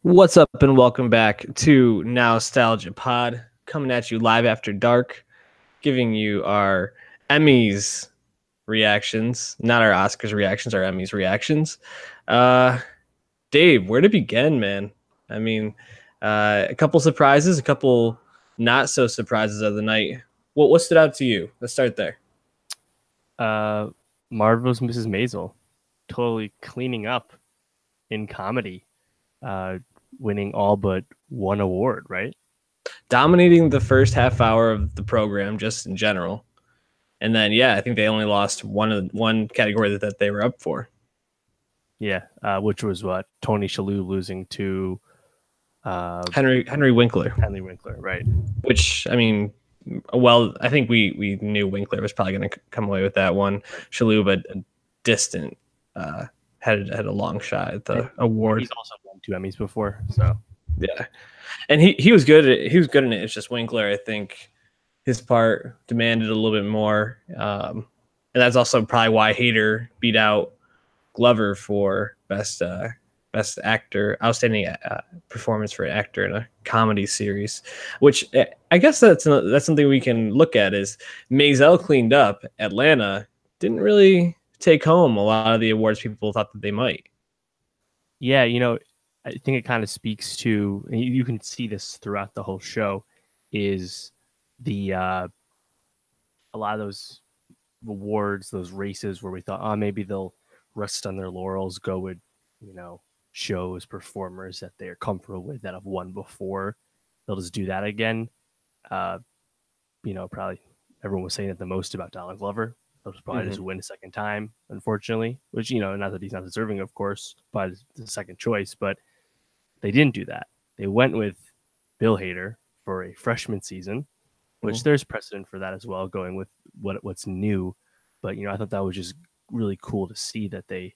What's up, and welcome back to Nowstalgia Pod, coming at you live after dark, giving you our Emmys reactions, not our Oscars reactions, our Emmys reactions. Uh, Dave, where to begin, man? I mean, a couple surprises, a couple not so surprises of the night. What stood out to you? Let's start there. uh, Marvel's Mrs. Maisel, totally cleaning up in comedy, uh, winning all but one award, right? Dominating the first half hour of the program, just in general, and then I think they only lost one category that they were up for. Yeah, which was what Tony Shalhoub losing to Henry Winkler. Henry Winkler, right? Which, I mean, well, I think we knew Winkler was probably going to come away with that one. Shalhoub, a distant, had a long shot at the award. He's also won 2 Emmys before, so yeah, and he was good. He was good in it. It's just Winkler, I think, his part demanded a little bit more, and that's also probably why Hader beat out Glover for best actor, outstanding performance for an actor in a comedy series, which I guess that's something we can look at. Is Maisel cleaned up, Atlanta didn't really take home a lot of the awards people thought that they might. Yeah, I think it kind of speaks to, and you can see this throughout the whole show, is the a lot of those awards, those races where we thought, oh, maybe they'll rest on their laurels, go with, shows, performers that they're comfortable with that have won before. They'll just do that again. Probably everyone was saying it the most about Donald Glover. They'll probably just win a second time, unfortunately, which, not that he's not deserving, of course, but the second choice, but they didn't do that. They went with Bill Hader for a freshman season, which there's precedent for that as well, going with what's new. But, I thought that was just really cool to see that they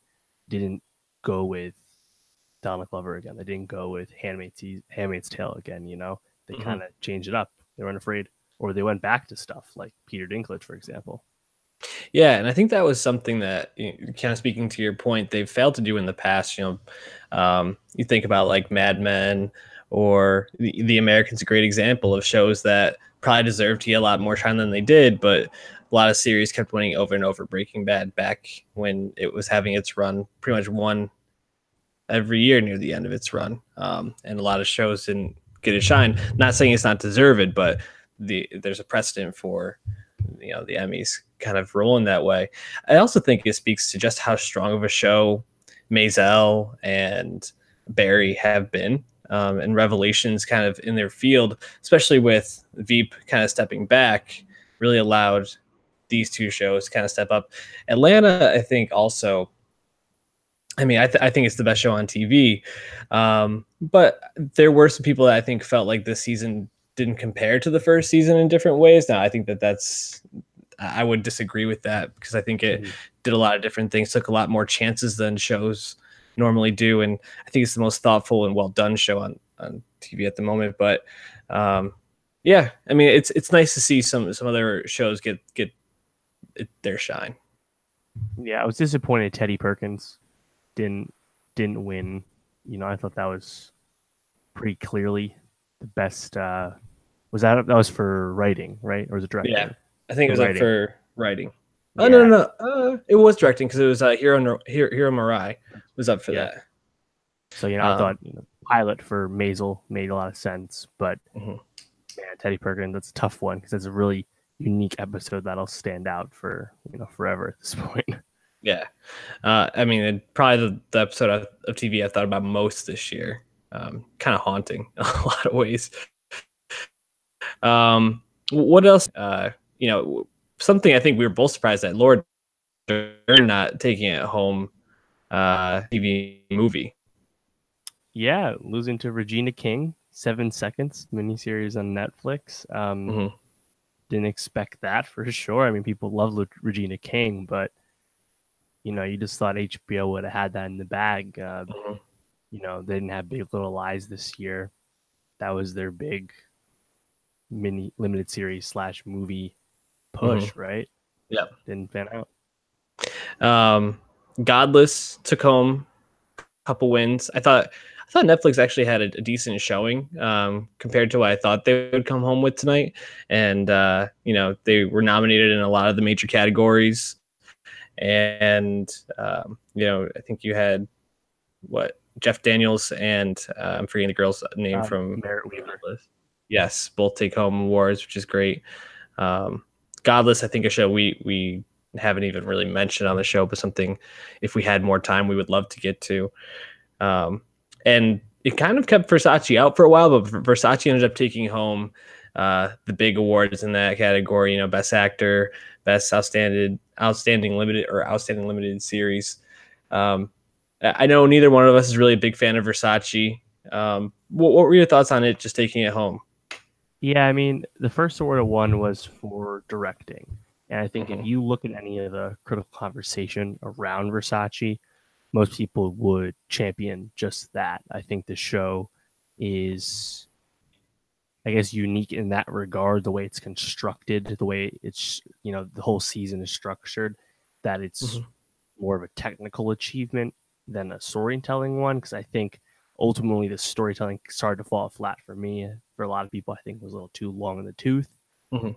didn't go with Donald Glover again. They didn't go with Handmaid's Tale again, They kind of changed it up. They weren't afraid. Or they went back to stuff like Peter Dinklage, for example. Yeah, and I think that was something that, kind of speaking to your point, they've failed to do in the past. You think about like Mad Men or the Americans, a great example of shows that probably deserved to get a lot more shine than they did, but a lot of series kept winning over and over. Breaking Bad, back when it was having its run, pretty much won every year near the end of its run, and a lot of shows didn't get a shine. Not saying it's not deserved, but there's a precedent for the Emmys kind of rolling that way. I also think it speaks to just how strong of a show Maisel and Barry have been, and Revelations kind of in their field, especially with Veep kind of stepping back, really allowed these two shows kind of step up. Atlanta, I think also, I mean, I think it's the best show on TV, but there were some people that I think felt like this season didn't compare to the first season in different ways. Now, I think I would disagree with that, because I think it did a lot of different things, took a lot more chances than shows normally do, and I think it's the most thoughtful and well done show on TV at the moment. But yeah, I mean, it's nice to see some other shows get their shine. Yeah, I was disappointed Teddy Perkins didn't win. I thought that was pretty clearly the best. That was for writing, right? Or was it directing? Yeah, I think it was up for writing. Yeah. Oh no, it was directing, because it was Hiro Murai was up for that. So I thought pilot for Maisel made a lot of sense, but man, Teddy Perkins, that's a tough one, because it's a really unique episode that'll stand out for forever at this point. Yeah, I mean, probably the episode of TV I thought about most this year. Kind of haunting in a lot of ways. What else? Something I think we were both surprised at, Laura Dern not taking it home TV movie. Yeah, losing to Regina King, 7 Seconds miniseries on Netflix. Didn't expect that for sure. I mean, people love Regina King, but you just thought HBO would have had that in the bag. They didn't have Big Little Lies this year. That was their big mini limited series / movie push, right? Yep. Didn't pan out. Godless took home couple wins. I thought Netflix actually had a decent showing compared to what I thought they would come home with tonight. And they were nominated in a lot of the major categories. And I think you had Jeff Daniels and I'm forgetting the girl's name from Merritt Weaver. Yes, both take home awards, which is great. Godless, I think a show we haven't even really mentioned on the show, but something if we had more time we would love to get to. And it kind of kept Versace out for a while, but Versace ended up taking home the big awards in that category. Best actor, best outstanding limited series. I know neither one of us is really a big fan of Versace. What were your thoughts on it just taking it home? Yeah, I mean, the first award it won was for directing. And I think if you look at any of the critical conversation around Versace, most people would champion just that. I think the show is, I guess, unique in that regard, the way it's constructed, the way it's, the whole season is structured, that it's more of a technical achievement than a storytelling one. Because I think ultimately the storytelling started to fall flat for me. For a lot of people, I think it was a little too long in the tooth. So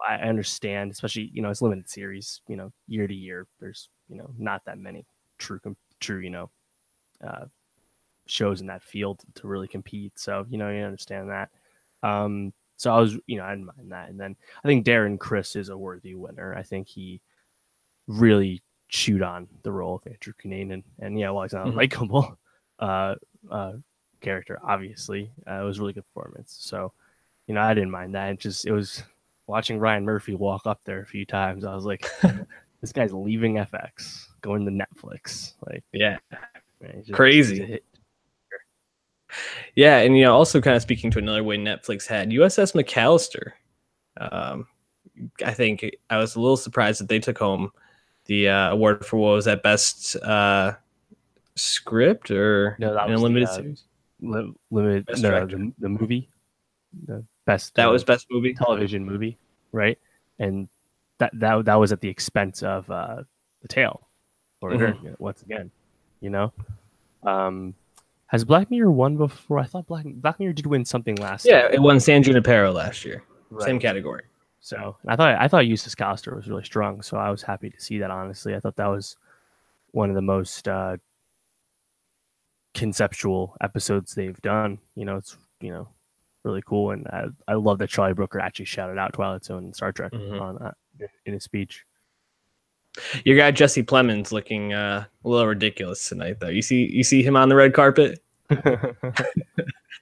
I understand, especially, it's limited series, year to year, there's, not that many true, shows in that field to really compete. So, you understand that. So I was, I didn't mind that. And then I think Darren Criss is a worthy winner. I think he really chewed on the role of Andrew Cunanan. And yeah, while he's not a likable character, obviously, it was a really good performance. So, I didn't mind that. It was watching Ryan Murphy walk up there a few times. I was like, this guy's leaving FX, going to Netflix. Like, yeah, man, crazy. Yeah, and also kind of speaking to another way Netflix had USS McAllister. I think I was a little surprised that they took home the award for what was that, best script or in a limited series? Limited, the movie, the best. That was best movie, television movie, right? And that was at the expense of The Tale, or once again, Has Black Mirror won before? I thought Black Mirror did win something last year. time. It won San Junipero last year. Right. Same category. So I thought USS McAllister was really strong. So I was happy to see that. Honestly, I thought that was one of the most conceptual episodes they've done. It's really cool, and I love that Charlie Brooker actually shouted out Twilight Zone and Star Trek on that in his speech. Your guy Jesse Plemons looking a little ridiculous tonight, though. You see him on the red carpet.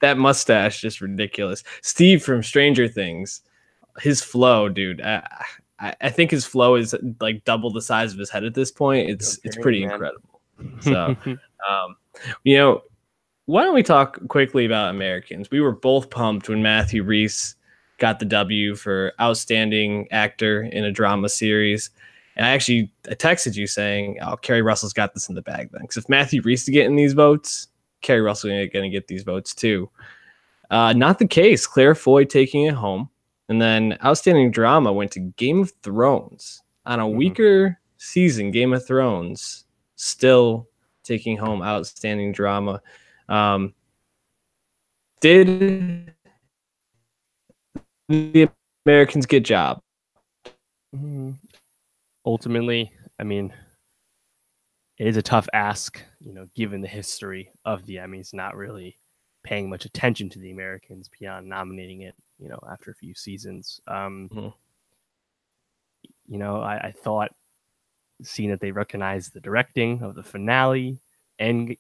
That mustache just ridiculous. Steve from Stranger Things, his flow, dude. I think his flow is like double the size of his head at this point. It's pretty incredible. So, why don't we talk quickly about Americans? We were both pumped when Matthew Rhys got the W for outstanding actor in a drama series. And I texted you saying, "Oh, Kerry Russell's got this in the bag then." Because if Matthew Rhys is getting these votes, Kerry Russell is going to get these votes too. Not the case. Claire Foy taking it home. And then outstanding drama went to Game of Thrones. On a weaker season, Game of Thrones still taking home outstanding drama. Did the Americans get job? Ultimately, I mean, it is a tough ask, given the history of the Emmys, not really paying much attention to the Americans beyond nominating it, after a few seasons. I thought, seeing that they recognized the directing of the finale and,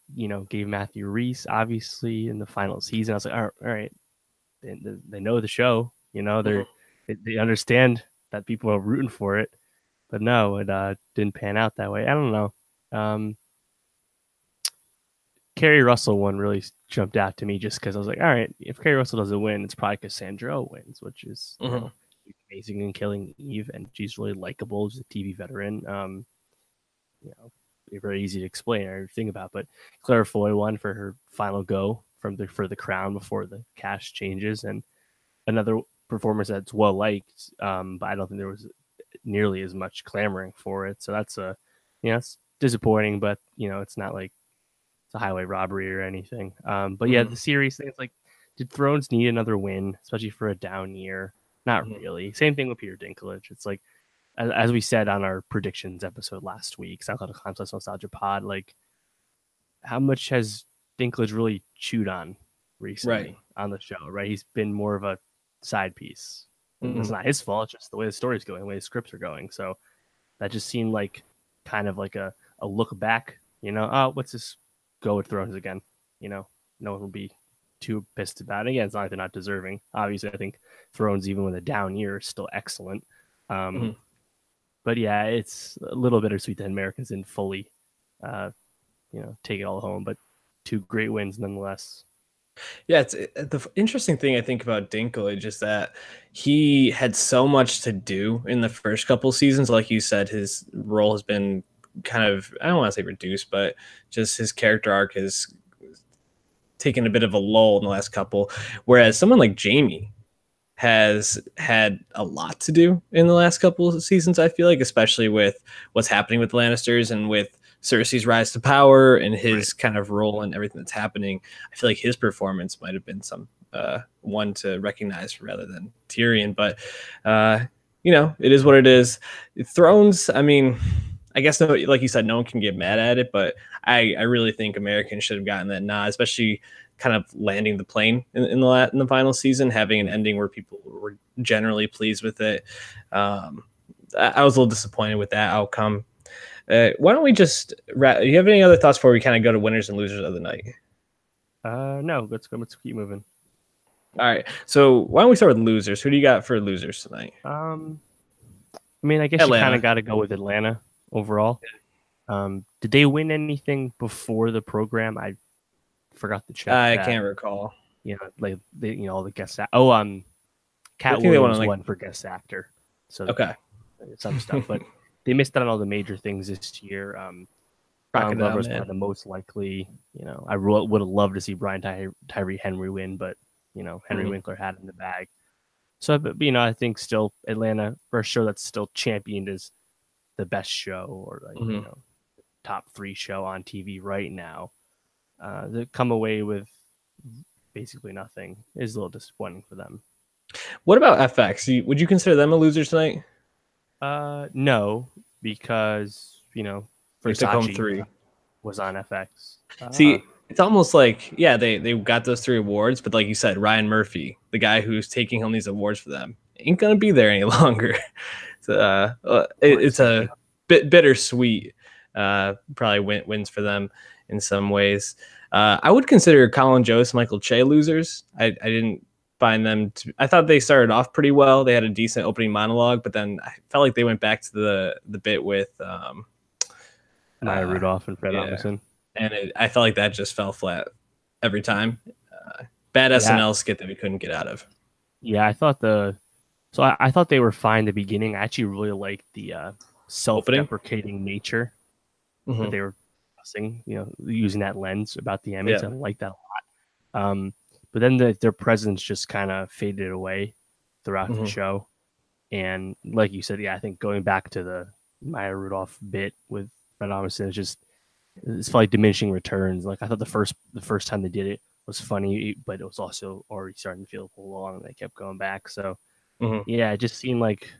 gave Matthew Rhys, obviously, in the final season, I was like, all right, they know the show, they understand that people are rooting for it. But no, it didn't pan out that way. I don't know. Kerry Russell one really jumped out to me just because I was like, all right, if Kerry Russell doesn't win, it's probably because Sandra Oh wins, which is amazing in Killing Eve, and she's really likable. She's a TV veteran. Very easy to explain or think about. But Claire Foy won for her final go for the crown before the cast changes, and another performance that's well liked. But I don't think there was nearly as much clamoring for it. So that's it's disappointing, but it's not the highway robbery or anything. But yeah, the series thing, it's like, did Thrones need another win, especially for a down year? Not really. Same thing with Peter Dinklage. It's like, as we said on our predictions episode last week, SoundCloud Complex Nostalgia Pod, like, how much has Dinklage really chewed on recently on the show, right? He's been more of a side piece. And it's not his fault. It's just the way the story's going, the way the scripts are going. So that just seemed like kind of like a look back, oh, what's this go with Thrones again? No one will be too pissed about it. Again, it's not like they're not deserving. Obviously, I think Thrones, even with a down year, is still excellent. But yeah, it's a little bittersweet that Americans didn't fully, take it all home. But 2 great wins nonetheless. Yeah, it's the interesting thing I think about Dinklage is that he had so much to do in the first couple seasons. Like you said, his role has been kind of, I don't want to say reduced, but just his character arc has taken a bit of a lull in the last couple. Whereas someone like Jamie has had a lot to do in the last couple of seasons, I feel like, especially with what's happening with the Lannisters and with Cersei's rise to power and his kind of role and everything that's happening. I feel like his performance might have been some one to recognize rather than Tyrion. But, it is what it is. Thrones, I mean, I guess, no, like you said, no one can get mad at it, but I really think Americans should have gotten that nod, especially kind of landing the plane in the final season, having an ending where people were generally pleased with it. I was a little disappointed with that outcome. Why don't we just do you have any other thoughts before we kind of go to winners and losers of the night? No, let's keep moving. All right. So why don't we start with losers? Who do you got for losers tonight? I mean, I guess Atlanta. You kind of got to go with Atlanta overall. Did they win anything before the program? I forgot to check. I can't recall. Like all the guest. Cat Williams won for guest actor. So okay, some stuff, but they missed out on all the major things this year. Donald Glover's probably the most likely. I would have loved to see Brian Tyree Henry win, but Henry Winkler had it in the bag. So, but, I think still Atlanta, for a show that's still championed as the best show or top 3 show on TV right now, to come away with basically nothing is a little disappointing for them. What about FX? Would you consider them a loser tonight? No, because Versace was on FX. See, it's almost like they got those 3 awards, but like you said, Ryan Murphy, the guy who's taking home these awards for them, ain't gonna be there any longer. It's a bit bittersweet. Probably wins for them in some ways. I would consider Colin Jost, Michael Che losers. I didn't find them I thought they started off pretty well. They had a decent opening monologue, but then I felt like they went back to the bit with Maya Rudolph and Fred Armisen. And I felt like that just fell flat every time. Bad SNL skit that we couldn't get out of. Yeah, I thought I thought they were fine in the beginning. I actually really liked the self-deprecating nature that they were discussing, using that lens about the Emmys. I like that a lot. But then their presence just kind of faded away throughout the show. And like you said, I think going back to the Maya Rudolph bit with Fred Armisen, it's like diminishing returns. Like I thought the first time they did it was funny, but it was also already starting to feel a little long, and they kept going back. So it just seemed like,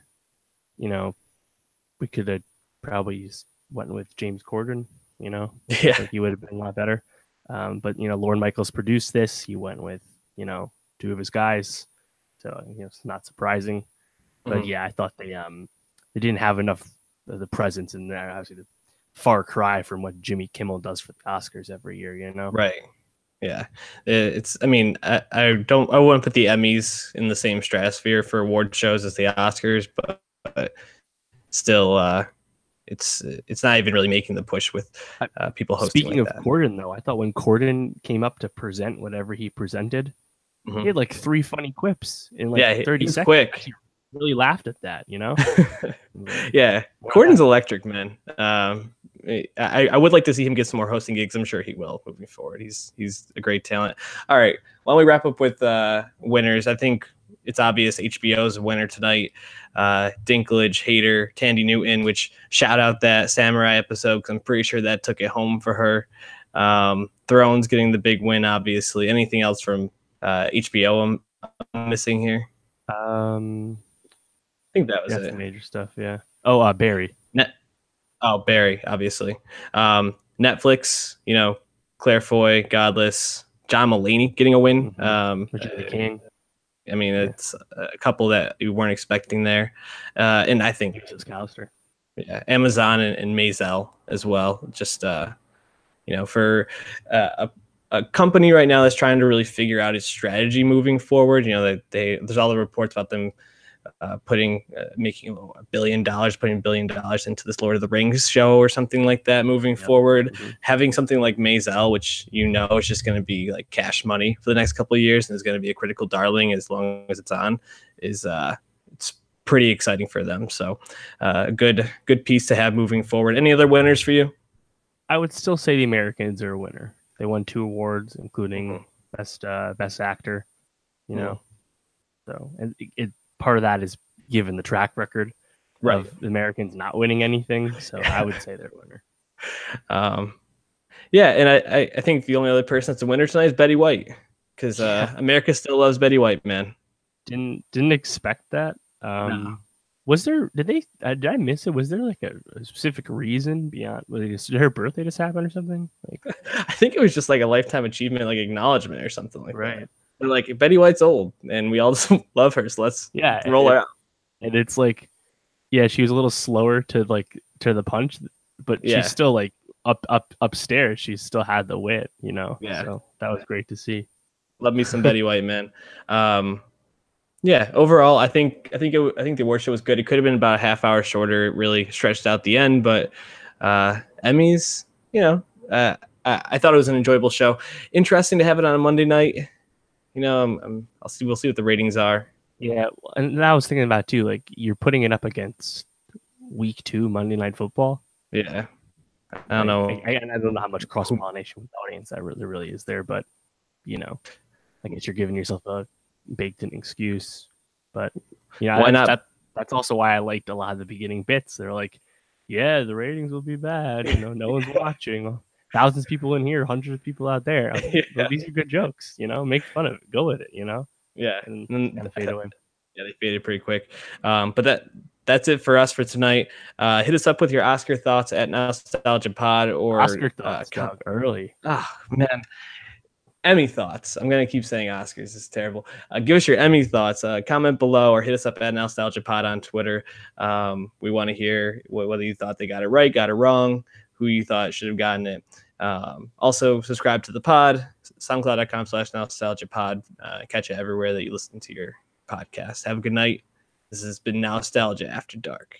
we could have probably went with James Corden, like he would have been a lot better. But Lorne Michaels produced this. He went with 2 of his guys, so it's not surprising. But I thought they didn't have enough of the presence in there. Obviously, the far cry from what Jimmy Kimmel does for the Oscars every year, Right. Yeah. It's, I mean, I wouldn't put the Emmys in the same stratosphere for award shows as the Oscars, but still, it's not even really making the push with people hosting. Speaking of Corden, though, I thought when Corden came up to present whatever he presented, he had like 3 funny quips in 30 seconds. Quick. He really laughed at that, Yeah, Corden's electric, man. I would like to see him get some more hosting gigs. I'm sure he will moving forward. He's a great talent. All right, why don't we wrap up with winners? I think it's obvious HBO's a winner tonight. Dinklage, Hater, Tandy Newton, which shout out that Samurai episode because I'm pretty sure that took it home for her. Thrones getting the big win, obviously. Anything else from HBO I'm missing here? I think that was that's it. the major stuff. Yeah. Oh, Barry. Barry, obviously. Netflix, Claire Foy, Godless, John Mulaney getting a win. Regina King. I mean, it's a couple that you weren't expecting there. And I think Callister. Yeah, Amazon and Maisel as well. Just for a company right now that's trying to really figure out its strategy moving forward. There's all the reports about them making $1 billion, putting $1 billion into this Lord of the Rings show or something like that moving forward. Having something like Maisel, which is just going to be like cash money for the next couple of years and is going to be a critical darling as long as it's on, it's pretty exciting for them. So good piece to have moving forward. Any other winners for you? I would still say the Americans are a winner. They won 2 awards, including best actor. So and part of that is given the track record of the Americans not winning anything. So I would say they're a winner. Yeah, and I think the only other person that's a winner tonight is Betty White, because America still loves Betty White, man. Didn't expect that. No. Was there? Did I miss it? Was there like a specific reason beyond? Did her birthday just happen or something? I think it was just like a lifetime achievement, like acknowledgement or something like that. They're like, Betty White's old, and we all just love her, so let's roll her out. And it's like, she was a little slower to the punch, but she's still like upstairs. She still had the wit, Yeah. So that was great to see. Love me some Betty White, man. Overall, I think the award show was good. It could have been about a half hour shorter. It really stretched out the end, but Emmys, I thought it was an enjoyable show. Interesting to have it on a Monday night. We'll see what the ratings are. Yeah, and I was thinking about too. Like you're putting it up against week 2 Monday Night Football. Yeah, I don't know. I don't know how much cross pollination with the audience that really is there, but I guess you're giving yourself a baked in excuse. But why not? That's also why I liked a lot of the beginning bits. They're like, yeah, the ratings will be bad. No one's watching. Thousands of people in here, hundreds of people out there. But these are good jokes. Make fun of it. Go with it. Yeah, and kind of fade away. Yeah, they faded pretty quick. But that's it for us for tonight. Hit us up with your Oscar thoughts at Nowstalgia Pod or Oscar thoughts. Early. Man. Emmy thoughts. I'm going to keep saying Oscars. This is terrible. Give us your Emmy thoughts. Comment below or hit us up at Nowstalgia Pod on Twitter. We want to hear whether you thought they got it right, got it wrong, who you thought should have gotten it. Also, subscribe to the pod, soundcloud.com/nostalgiapod. Catch it everywhere that you listen to your podcast. Have a good night. This has been Nowstalgia After Dark.